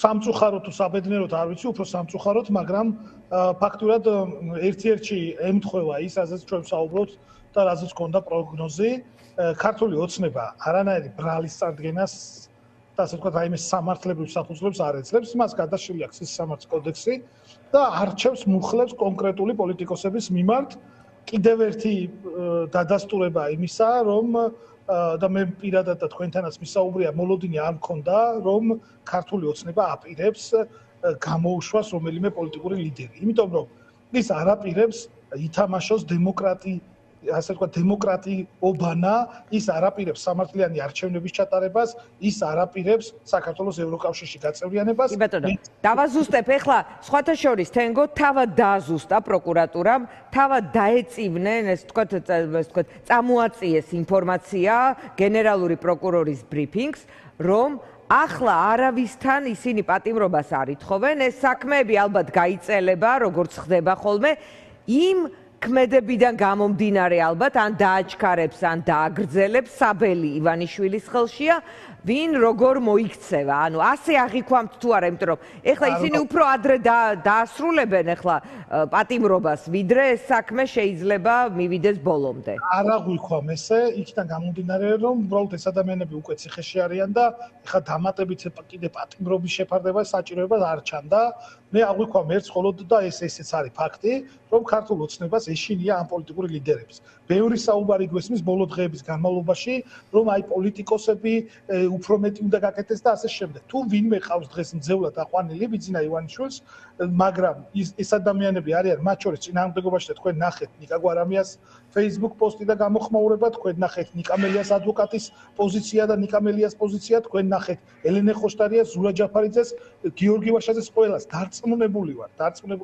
სამწუხაროდ თუ საბედნიეროდ არ ვიცი, უფრო სამწუხაროდ, მაგრამ ფაქტურად ერთ-ერთი ემთხვევა ის, რაზეც ჩვენ ვსაუბრობთ და რაზეც გქონდა პროგნოზი, ქართული ოცნება არანაირი ბრალის წარდგენას და ასე ვთქვათ, რაიმე სამართლებრივ საფუძვლებს არ ეძლევს, მას გადაშლილი აქვს ის სამართლის კოდექსი და არჩევს მუხლებს კონკრეტული პოლიტიკოსების მიმართ. კიდევ ერთი დადასტურება იმისა, რომ და მე პირადად და თქვენთანაც მისაუბრია, მოლოდინი არ მქონდა, რომ ქართული ოცნება აპირებს გამოუშვას რომელიმე პოლიტიკური ლიდერი. იმიტომ რომ ის არ აპირებს ითამაშოს ასე ვთქვათ, დემოკრატიობანა, ის არ აპირებს სამართლიანი არჩევნების ჩატარებას, ის არ აპირებს საქართველოს ევროკავშირში გაწევრიანებას. კი ბატონო, დავაზუსტებ ეხლა სხვათა შორის თენგო თავად დააზუსტა პროკურატურამ, თავად დაეწივნენ, ეს ვთქვათ, წამოაწიეს ინფორმაცია გენერალური პროკურორის ბრიფინგს, რომ ახლა არავისთან ისინი პატიმრობას არ ითხოვენ, ეს საქმეები ალბათ გაიწელება, როგორც ხდება ხოლმე, იმ ქმედებიდან გამომდინარე ალბათ ან დააჩქარებს ან დააგრძელებს საბელი ივანიშვილის ხელშია, ვინ როგორ მოიქცევა. ანუ ასე აღიქვამთ თუ არა, იმიტომ რომ ეხლა ისინი უფრო ადრე დაასრულებენ ეხლა პატიმრობას, ვიდრე ეს საქმე შეიძლება მივიდეს ბოლომდე. არ აღვიქვამ ესე, იქიდან გამომდინარე, რომ უბრალოდ ეს ადამიანები უკვე ციხეში არიან და ეხლა დამატებით კიდე პატიმრობის შეფარდება საჭიროება არ ჩანდა. მე აღვიქვამ ერთს მხოლოდ და ესეც არის ფაქტი, რომ ქართულ ოცნებას ეშინია ამ პოლიტიკური ლიდერებს. ბევრი საუბარი გვესმის ბოლო დღეების განმავლობაში, რომ აი პოლიტიკოსები უფრო მეტი უნდა გაკეთდეს და ასე შემდეგ. თუ ვინმე ყავს დღეს მძევლად აყვანილი ბიძინა ივანიშვილს, მაგრამ ეს ადამიანები არიან მათ შორის წინააღმდეგობაში და თქვენ ნახეთ ნიკა გვარამიას Facebook პოსტი და გამოხმაურება, თქვენ ნახეთ ნიკამელიას ადვოკატის პოზიცია და ნიკამელიას პოზიცია, თქვენ ნახეთ ელენე ხოშტარიას, ზურა ჯაფარიძეს, გიორგი ვაშაძეს ყველას დარწმუნებული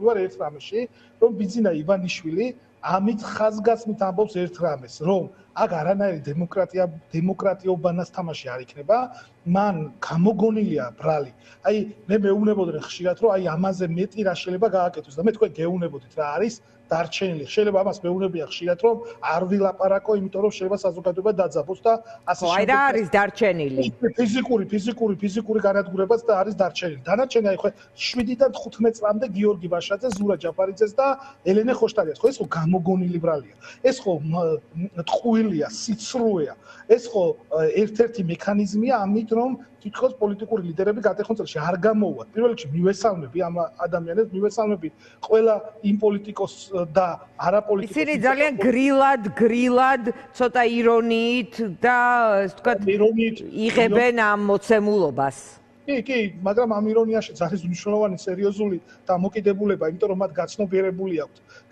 ვარ ერთ რამეში, რომ ბიძინა ივანიშვილი ამით ხაზგასმით ამბობს ერთ რამეს, რომ აქ არანაირი დემოკრატიობანას თამაში არ იქნება, მან გამოგონილია ბრალი. აი მე მეუბნებოდი ხშირად, რომ აი ამაზე მეტი რა შეიძლება გააკეთოს და მე თქვენ გეუბნებოდით რა არის დარჩენილი. შეიძლება ამას მეუბნებია ხშირად, რომ არ ვილაპარაკო, იმიტომ რომ შეიძლება საზოგადოება დაძაბოს და ასე აი რა არის დარჩენილი? ფიზიკური განადგურებაც და არის დარჩენილი. დანარჩენი აი ხო 7-დან 15 წლამდე გიორგი ვაშაძეს, ზურა ჯაფარიძეს და ელენე ხოშტარიას. ხო ეს ხო გამოგონილი ბრალია. ეს ხო ტყუილია, სიცრუეა. ეს ხო ერთ-ერთი მექანიზმია ამით, რომ თითქოს პოლიტიკური ლიდერები გატეხონ წელში არ გამოვუათ. პირველ რიგში მივესალმები ამ ადამიანებს, მივესალმები ყველა იმ პოლიტიკოს და არაპოლიტიკოს. ისინი ძალიან გრილად, ცოტა ირონიით და ასე ვთქვათ, იღებენ ამ მოცემულობას. კი, მაგრამ ამ ირონიაშიც არის მნიშვნელოვანი სერიოზული დამოკიდებულება, იმიტომ რომ მათ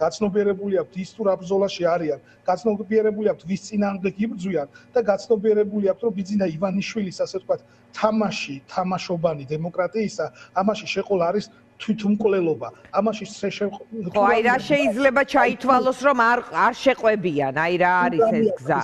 გაცნობიერებული აქვთ ის თუ რა ბრძოლაში არიან, გაცნობიერებული აქვთ ვის წინააღმდეგ იბრძვიან და გაცნობიერებული აქვთ რომ ბიძინა ივანიშვილის ასე ვთქვათ თამაშობანი დემოკრატიისა, ამაში შეყოლა არის თვითმკვლელობა. ამაში ხო, აი რა შეიძლება ჩაითვალოს, რომ არ შეყვებიან, აი რა არის ეს გზა.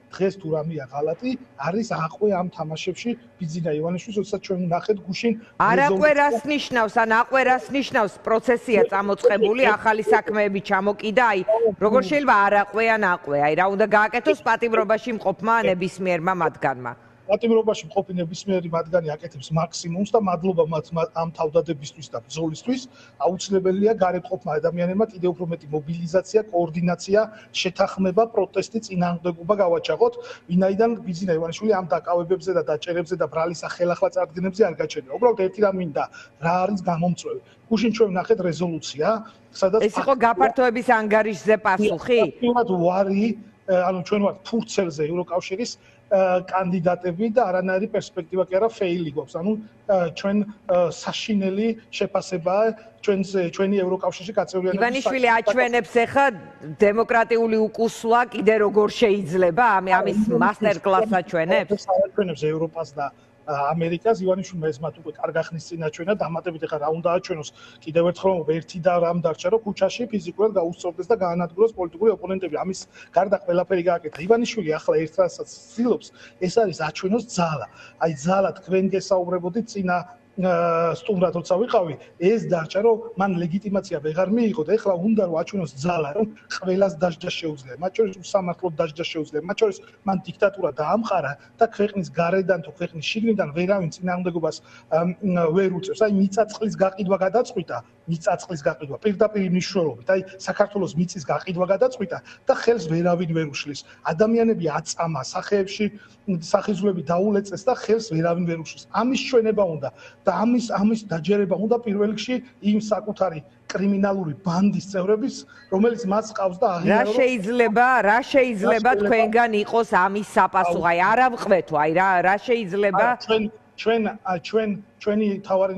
დღეს თუ რამეა ღალატი, არის აყვე ამ თამაშებში ბიძინა ივანიშვილს, როდესაც ჩვენ ვნახეთ გუშინ. არ აყვე რას ნიშნავს, ან აყვე რას ნიშნავს პროცესია წამოწყებული, ახალი საქმეები ჩამოკიდა, აი როგორ შეიძლება არ აყვე ან აყვე, აი რა უნდა გააკეთოს პატიმრობაში მყოფმა ნებისმიერმა მათგანმა. პატიმრობაში მყოფი ნებისმიერი მათგანი აკეთებს მაქსიმუმს და მადლობა მათ ამ თავდადებისთვის და ბრძოლისთვის. აუცილებელია გარემყოფმა ადამიანებმა კიდევ უფრო მეტი მობილიზაცია, კოორდინაცია, შეთანხმება, პროტესტი, წინააღმდეგობა გავაჩაღოთ, ვინაიდან ბიძინა ივანიშვილი ამ დაკავებებზე და დაჭერებზე და ბრალის ახალ წარდგენებზე არ გაჩერდა. უბრალოდ ერთი რამ მინდა, რა არის გამომწვევი. გუშინ ჩვენ ვნახეთ რეზოლუცია, სადაც ეს იყო გაფართოების ანგარიშზე პასუხი. ვარი, ანუ ჩვენ ვართ ფურცელზე ევროკავშირის კანდიდატები და არანაირი პერსპექტივა კი არა ფეილი გვაქვს. ანუ ჩვენ საშინელი შეფასებაა ჩვენი ევროკავშირში გაწევრიანების. ივანიშვილი აჩვენებს ახლა დემოკრატიული უკუსვა კიდე როგორ შეიძლება ამის მასტერკლასს აჩვენებს? აჩვენებს ევროპას და ამერიკას. ივანიშვილმა ეს მათ უკვე კარგ ახსნის წინ აჩვენა, დამატებით ახლა რა უნდა აჩვენოს კიდევ ერთხელ რომ ერთი და რამ დარჩა რომ ქუჩაში ფიზიკურად გაუსწორდეს და გაანადგუროს პოლიტიკური ოპონენტები. ამის გარდა ყველაფერი გააკეთა. ივანიშვილი ახლა ერთ რასაც ცდილობს, ეს არის აჩვენოს ძალა. აი ძალა თქვენ გესაუბრებოდით წინა სტუმრად როცა ვიყავი, ეს დარჩა რომ მან ლეგიტიმაცია ვეღარ მიიღო და ეხლა უნდა რომ აჩვენოს ძალა რომ ყველას დაждა შეუძლია. მათ შორის უსამართლოდ დაждა შეუძლია. მათ შორის მან დიქტატურა დაამყარა და ქვეყნის გარედან თუ ქვეყნის შიგნიდან ვერავინ წინააღმდეგობას ვერ უწევს. აი მიწაწყლის გაყიდვა გადაწყვიტა, მიწაწყლის გაყიდვა პირდაპირ მნიშვნელობით. აი საქართველოს მიწის გაყიდვა გადაწყვიტა და ხელს ვერავინ ვერ უშლის. ადამიანები აწამა სახეებში სახიზვლები დაულეწეს და ხელს ვერავინ ვერ უშლის. ამის ჩვენება უნდა და ამის დაჯერება უნდა პირველ რიგში იმ საკუთარი კრიმინალური ბანდის წევრების, რომელიც მას ყავს და აღიარო. რა შეიძლება თქვენგან იყოს ამის საპასუხო? აი არ ამყვეთო, აი რა შეიძლება? ჩვენი თავარი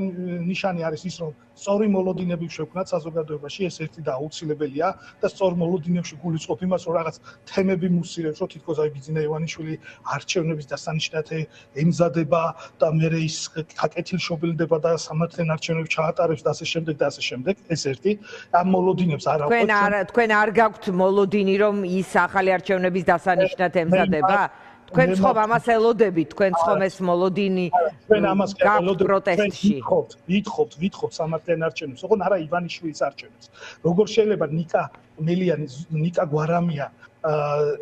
ნიშანი არის ის, რომ სწორი მოლოდინები შევქმნათ საზოგადოებაში, ეს ერთი და აუცილებელია და სწორ მოლოდინებში გულისხმობ იმას, რომ რაღაც თემები მუსირებს, რომ თითქოს აი ბიძინა ივანიშვილი არჩევნების დასანიშნად ემზადება და მერე ის კეთილშობილდება და სამართლიან არჩევნებს ჩაატარებს და ასე შემდეგ და ასე შემდეგ. ეს ერთი. ამ მოლოდინებს არ აღვქვათ. თქვენ არ გაქვთ მოლოდინი, რომ ის ახალი არჩევნების დასანიშნად ემზადება? თქვენ ხომ ამას ელოდებით, თქვენ ხომ ეს მოლოდინი ჩვენ ამას ელოდებით პროტესტში. ვითხოვთ სამართლიან არჩევნებს, ოღონ არა ივანიშვილის არჩევნებს. როგორ შეიძლება ნიკა მელიანი, ნიკა გვარამია,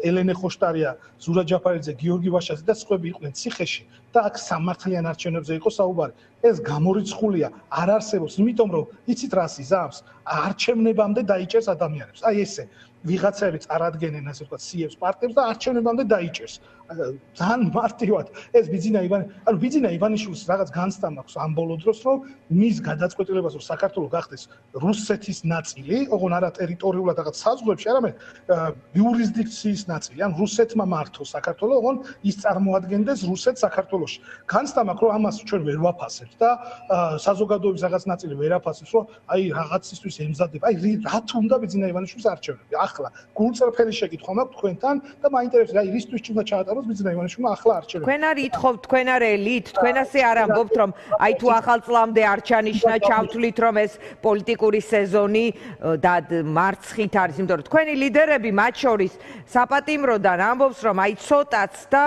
ელენე ხოშტარია, ზურა ჯაფარიძე, გიორგი ვაშაძე და სხვები იყვნენ ციხეში და აქ სამართლიან არჩევნებზე იყო საუბარი. ეს გამორიცხულია, არ არსებობს, იმიტომ რომ იცით რა სიზამს, არჩევნებამდე დაიჭერს ადამიანებს. აი ესე ვიღაცები წარადგენენ ასე ვთქვათ სიებს პარტიებს და არჩევნებამდე დაიჭერს. ძალიან მარტივად ეს ბიძინა ივანიშვილის რაღაც განცდა მაქვს ამ ბოლო დროს, რომ მის გადაწყვეტილებას რომ საქართველოს გახდეს რუსეთის ნაწილი, ოღონ არა ტერიტორიულად რაღაც საზღვრებში, არამედ იურისდიქციის ნაწილი, ან რუსეთმა მართოს საქართველოს, ოღონ ის წარმოადგენდეს რუსეთს საქართველოში. განცდა მაქვს რომ ამას ჩვენ ვერ ვაფასებთ და საზოგადოების რაღაც ნაწილი ვერ აფასებს, რომ აი რაღაცისთვის ემზადება. აი რა თუნდა ბიძინა ივანიშვილის არჩევნები. ახლა გულწრფელი შეკითხვა მაქვს თქვენთან და მაინტერესებს აი რისთვის უნდა ჩაატაროს ბიძინა ივანიშვილმა ახლა არჩევნები. თქვენ არ ითხოვთ, თქვენ არ ელით, თქვენ ასე არ ამბობთ, რომ აი თუ ახალ წლამდე არ ჩანიშნა, ჩავთვლით, რომ ეს პოლიტიკური სეზონი და მარცხით არის, იმიტომ რომ თქვენი ლიდერები მათ შორის საპატიმროდან ამბობს, რომ აი ცოტაც და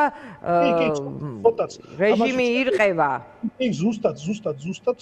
რეჟიმი ირყევა. კი, ზუსტად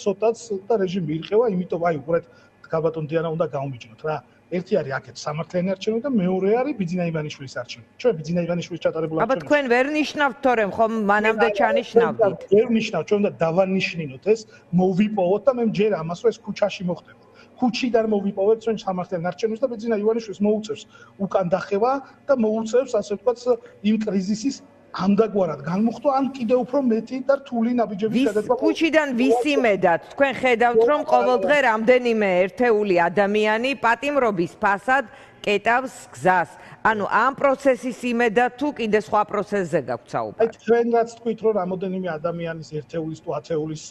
ცოტაც და რეჟიმი ირყევა, იმიტომ აი უბრალოდ გაბატონ დიანა უნდა გაუმიჯნოთ რა. ერთი არის აქეთ სამართლიანი არჩევნები და მეორე არის ბიძინა ივანიშვილის არჩევნები. ჩვენ ბიძინა ივანიშვილის ჩატარებულ არჩევნებს. აბა თქვენ ვერ ნიშნავთ თორემ ხომ მანამდე ჩანიშნავდით? ვერ ნიშნავ, ჩვენ უნდა დავანიშნინოთ ეს, მოვიპოვოთ და მე მჯერა ამას, რომ ეს ქუჩაში მოხდება. ქუჩიდან მოვიპოვეთ ჩვენ სამართლიან არჩევნებს და ბიძინა ივანიშვილს მოუწევს უკან დახევა და მოუწევს ასე ვთქვათ იმ კრიზისის ამდაგვარად განმუხტო ან კიდევ უფრო მეტი და რთული ნაბიჯების გადაწყვეტა. ქუჩიდან ვისიმედათ, თქვენ ხედავთ რომ ყოველდღე რამდენიმე ერთეული ადამიანი პატიმრობის ფასად კეტავს გზას. ანუ ამ პროცესის იმედად თუ კიდე სხვა პროცესზე გაქვთ საუბარი? აი თქვენ რაც თქვით რომ რამოდენიმე ადამიანის ერთეულის თუ ათეულის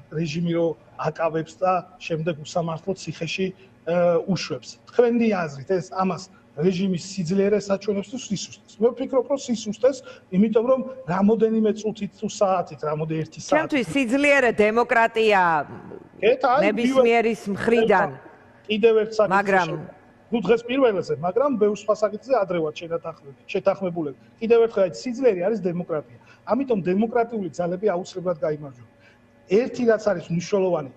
რეჟიმი რო აკავებს და შემდეგ უსამართლოდ ციხეში უშვებს. თქვენი აზრით ეს ამას რეჟიმის სიძლიერეს აჩვენებს თუ სისუსტეს? მე ვფიქრობ, რომ სისუსტეს, იმიტომ რომ რამოდენიმე წუთით თუ საათით, რამოდენიმე ერთი საათით. ჩემთვის სიძლიერე დემოკრატია ნებისმიერის მხრიდან. კიდევ ერთ საკითხი. მაგრამ ნუ დღეს პირველზე, მაგრამ ბევრ სხვა საკითხზე ადრევად შეთანხმებულები. კიდევ ერთხელ აი სიძლიერე არის დემოკრატია. ამიტომ დემოკრატიული ძალები აუცილებლად გაიმარჯვება. ერთი რაც არის მნიშვნელოვანი,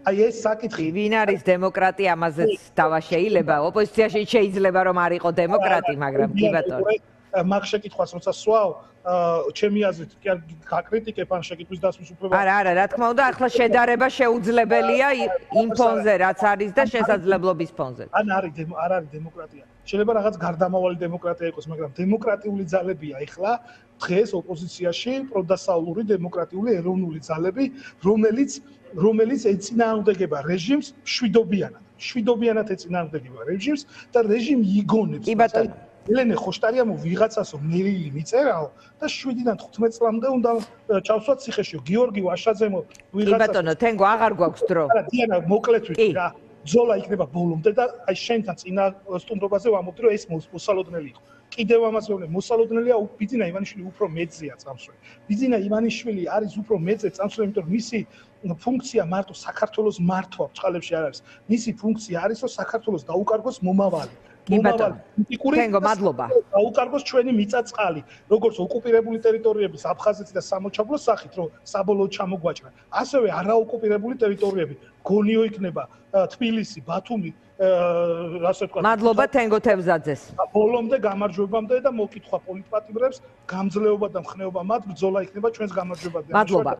აი ეს საკითხი ვინ არის დემოკრატია, ამაზეც დავა შეიძლება. ოპოზიციაში შეიძლება რომ არ იყო დემოკრატი, მაგრამ კი ბატონო. მაგ შეკითხვას როცა სვავ, ჩემი აზრით კი არ გაკრიტიკებ ან შეკითხვის დასმის უფლება. არა, რა თქმა უნდა, ახლა შედარება შეუძლებელია იმ ფონზე, რაც არის და შესაძლებლობის ფონზე. არ არის დემოკრატია. შეიძლება რაღაც გარდამავალი დემოკრატია იყოს, მაგრამ დემოკრატიული ძალებია ახლა დღეს ოპოზიციაში პროდასავლური დემოკრატიული ეროვნული ძალები, რომელიც ეწინააღმდეგება რეჟიმს შვიდობიანად ეწინააღმდეგება რეჟიმს და რეჟიმი იგონებს. კი ბატონო. ელენე ხოშტარიამო ვიღაცასო მერილი მიწერაო და 7-დან 15 წლამდე უნდა ჩავსვათ ციხეშიო. გიორგი ვაშაძემო ვიღაცას. კი ბატონო, თენგო აღარ გვაქვს დრო. არა, დიანა მოკლედ ვიტყვი რა. ბრძოლა იქნება ბოლომდე და აი შენთან წინა სტუმრობაზე ვამბობდი, რომ ეს მოსალოდნელი იყო. კიდევ ამას ვეუბნები, მოსალოდნელია ბიძინა ივანიშვილი უფრო მეძეა წამსვლელი. ბიძინა ივანიშვილი არის უფრო მეძე წამსვლელი, იმიტომ რომ მისი ფუნქცია მარტო საქართველოს მართვა ბჭყალებში არ არის. მისი ფუნქცია არის, რომ საქართველოს დაუკარგოს მომავალი. თენგო, მადლობა. გაუკარგოს ჩვენი მიწა-წყალი, როგორც ოკუპირებული ტერიტორიების აფხაზეთის და სამოჩაბლოს სახით, რომ საბოლოოდ ჩამოგვაჭრა. ასევე არაოკუპირებული ტერიტორიები, გონიო იქნება თბილისი, ბათუმი, ასე ვთქვათ. მადლობა თენგო თევზაძეს. ბოლომდე გამარჯვებამდე და მოკითხვა პოლიტპატიმრებს, გამძლეობა და მხნეობა მათ ბრძოლა იქნება ჩვენს გამარჯვებამდე. მადლობა.